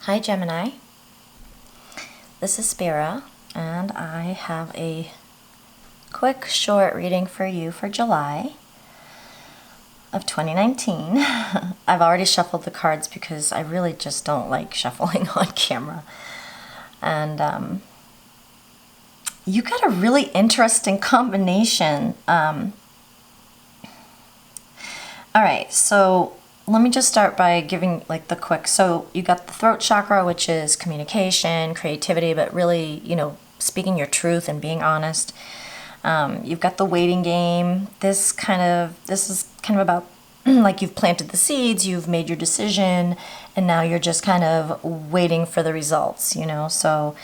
Hi Gemini, this is Spira, and I have a quick short reading for you for July of 2019. I've already shuffled the cards because I really just don't like shuffling on camera. And you got a really interesting combination. All right, so let me just start by giving like the quick. So you got the throat chakra, which is communication, creativity, but really, speaking your truth and being honest. You've got the waiting game. This is kind of about like you've planted the seeds, you've made your decision, and now you're just kind of waiting for the results, So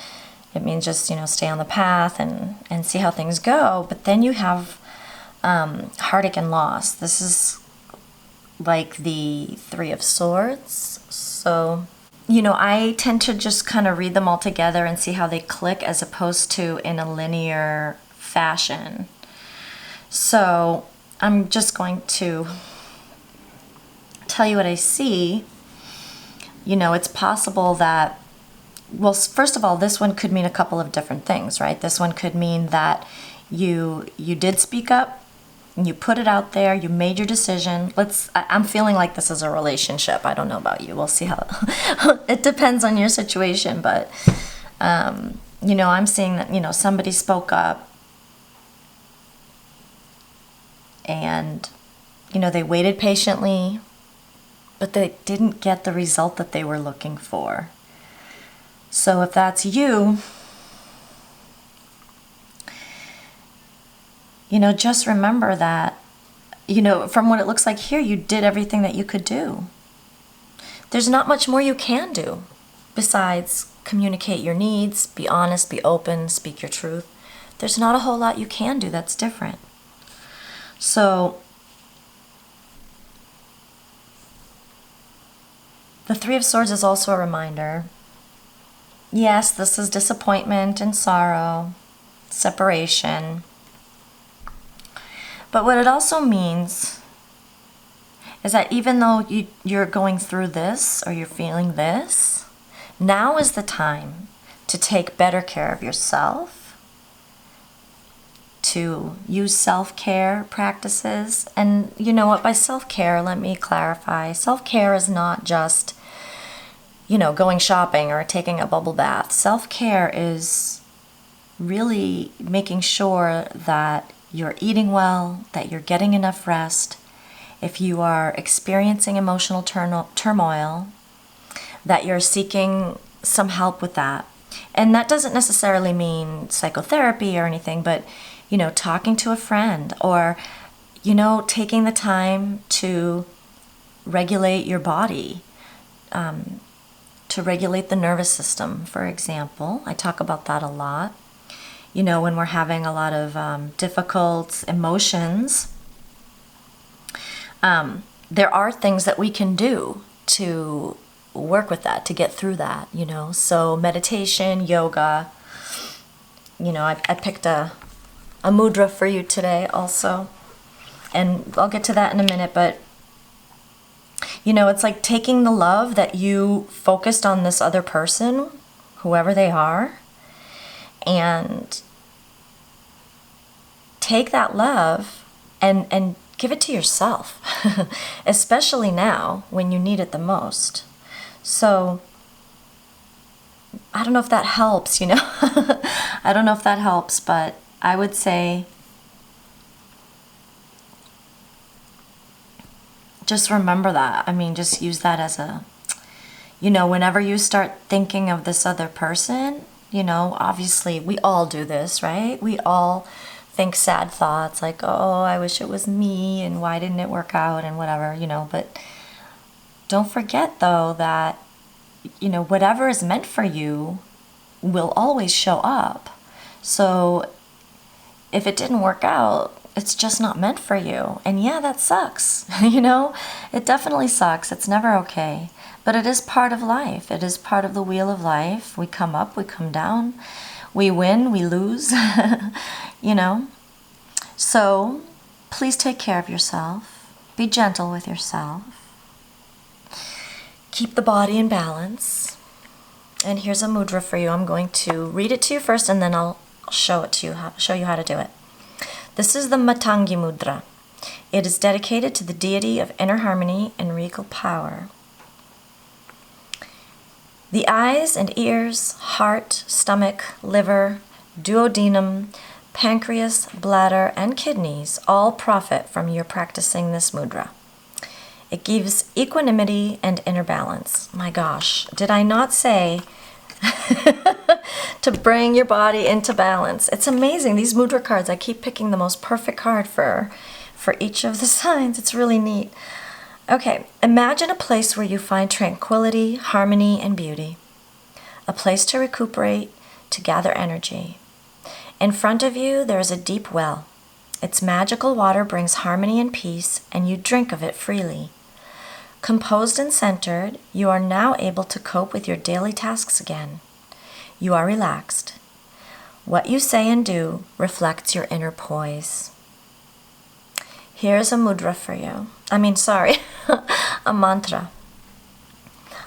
it means just, stay on the path and see how things go. But then you have heartache and loss. This is like the Three of Swords. So, I tend to just kind of read them all together and see how they click as opposed to in a linear fashion. So I'm just going to tell you what I see. It's possible that, well, first of all, this one could mean a couple of different things, right? This one could mean that you did speak up, you put it out there, you made your decision. I'm feeling like this is a relationship. I don't know about you. We'll see how it depends on your situation, but I'm seeing that, somebody spoke up and, they waited patiently, but they didn't get the result that they were looking for. So if that's you, just remember that, from what it looks like here, you did everything that you could do. There's not much more you can do besides communicate your needs, be honest, be open, speak your truth. There's not a whole lot you can do that's different. So the Three of Swords is also a reminder. Yes, this is disappointment and sorrow, separation. But what it also means is that even though you're going through this or you're feeling this, now is the time to take better care of yourself, to use self-care practices. And you know what, by self-care, let me clarify, self-care is not just, going shopping or taking a bubble bath. Self-care is really making sure that you're eating well, that you're getting enough rest. If you are experiencing emotional turmoil, that you're seeking some help with that. And that doesn't necessarily mean psychotherapy or anything, but, talking to a friend or, taking the time to regulate your body, to regulate the nervous system, for example. I talk about that a lot. When we're having a lot of difficult emotions, there are things that we can do to work with that, to get through that, So meditation, yoga, I picked a mudra for you today also, and I'll get to that in a minute, but, it's like taking the love that you focused on this other person, whoever they are, and take that love and give it to yourself, especially now when you need it the most. So I don't know if that helps, I don't know if that helps, but I would say just remember that. Just use that as a, whenever you start thinking of this other person, obviously we all do this, right? We all think sad thoughts like, oh, I wish it was me and why didn't it work out and whatever, but don't forget though that, whatever is meant for you will always show up. So if it didn't work out, it's just not meant for you. And yeah, that sucks, it definitely sucks. It's never okay. But it is part of life. It is part of the wheel of life. We come up, we come down, we win, we lose, So please take care of yourself. Be gentle with yourself. Keep the body in balance. And here's a mudra for you. I'm going to read it to you first, and then I'll show it to you, show you how to do it. This is the Matangi Mudra. It is dedicated to the deity of inner harmony and regal power. The eyes and ears, heart, stomach, liver, duodenum, pancreas, bladder, and kidneys all profit from your practicing this mudra. It gives equanimity and inner balance. My gosh, did I not say to bring your body into balance? It's amazing. These mudra cards, I keep picking the most perfect card for each of the signs. It's really neat. Okay, imagine a place where you find tranquility, harmony, and beauty. A place to recuperate, to gather energy. In front of you, there is a deep well. Its magical water brings harmony and peace, and you drink of it freely. Composed and centered, you are now able to cope with your daily tasks again. You are relaxed. What you say and do reflects your inner poise. Here's a mudra for you. A mantra.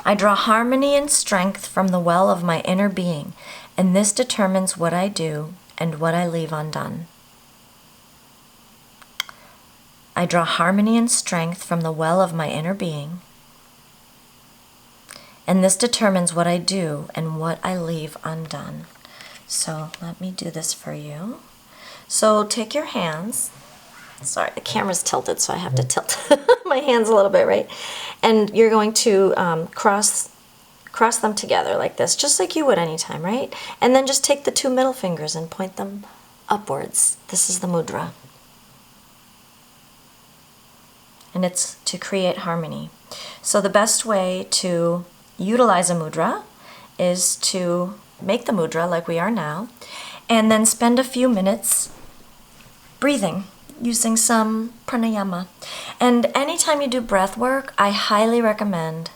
I draw harmony and strength from the well of my inner being, and this determines what I do and what I leave undone. I draw harmony and strength from the well of my inner being, and this determines what I do and what I leave undone. So let me do this for you. So take your hands. Sorry, the camera's tilted, so I have to tilt my hands a little bit, right? And you're going to cross them together like this, just like you would anytime, right? And then just take the two middle fingers and point them upwards. This is the mudra. And it's to create harmony. So the best way to utilize a mudra is to make the mudra like we are now, and then spend a few minutes breathing, using some pranayama. And anytime you do breath work, I highly recommend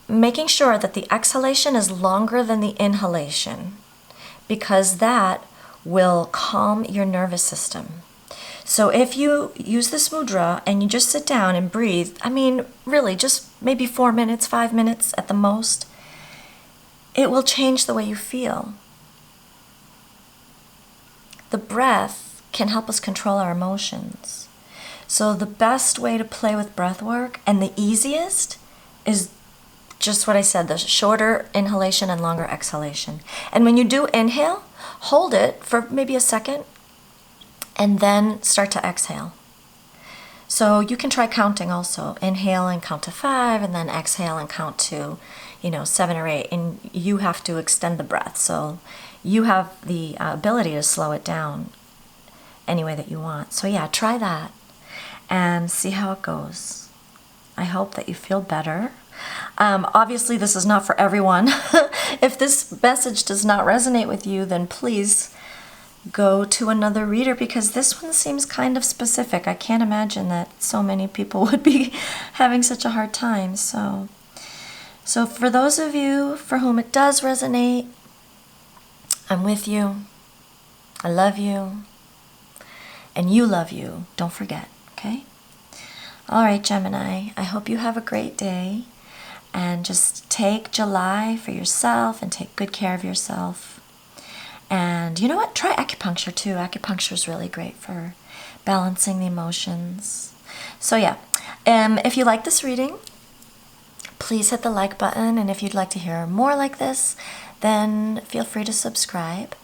making sure that the exhalation is longer than the inhalation, because that will calm your nervous system. So if you use this mudra and you just sit down and breathe, really just maybe 4 minutes, 5 minutes at the most, it will change the way you feel. The breath can help us control our emotions. So the best way to play with breath work, and the easiest, is just what I said, the shorter inhalation and longer exhalation. And when you do inhale, hold it for maybe a second, and then start to exhale. So you can try counting also. Inhale and count to 5, and then exhale and count to 7 or 8. And you have to extend the breath. So you have the ability to slow it down any way that you want. So yeah, try that and see how it goes. I hope that you feel better. Obviously, this is not for everyone. If this message does not resonate with you, then please go to another reader, because this one seems kind of specific. I can't imagine that so many people would be having such a hard time. So for those of you for whom it does resonate, I'm with you. I love you. And you love you. Don't forget, okay? All right, Gemini, I hope you have a great day. And just take July for yourself and take good care of yourself. And you know what? Try acupuncture too. Acupuncture is really great for balancing the emotions. So yeah, if you like this reading, please hit the like button. And if you'd like to hear more like this, then feel free to subscribe.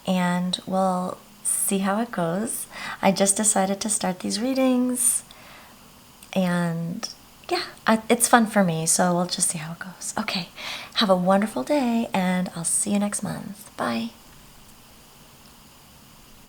And we'll see how it goes. I just decided to start these readings. And yeah, it's fun for me. So we'll just see how it goes. Okay, have a wonderful day, and I'll see you next month. Bye.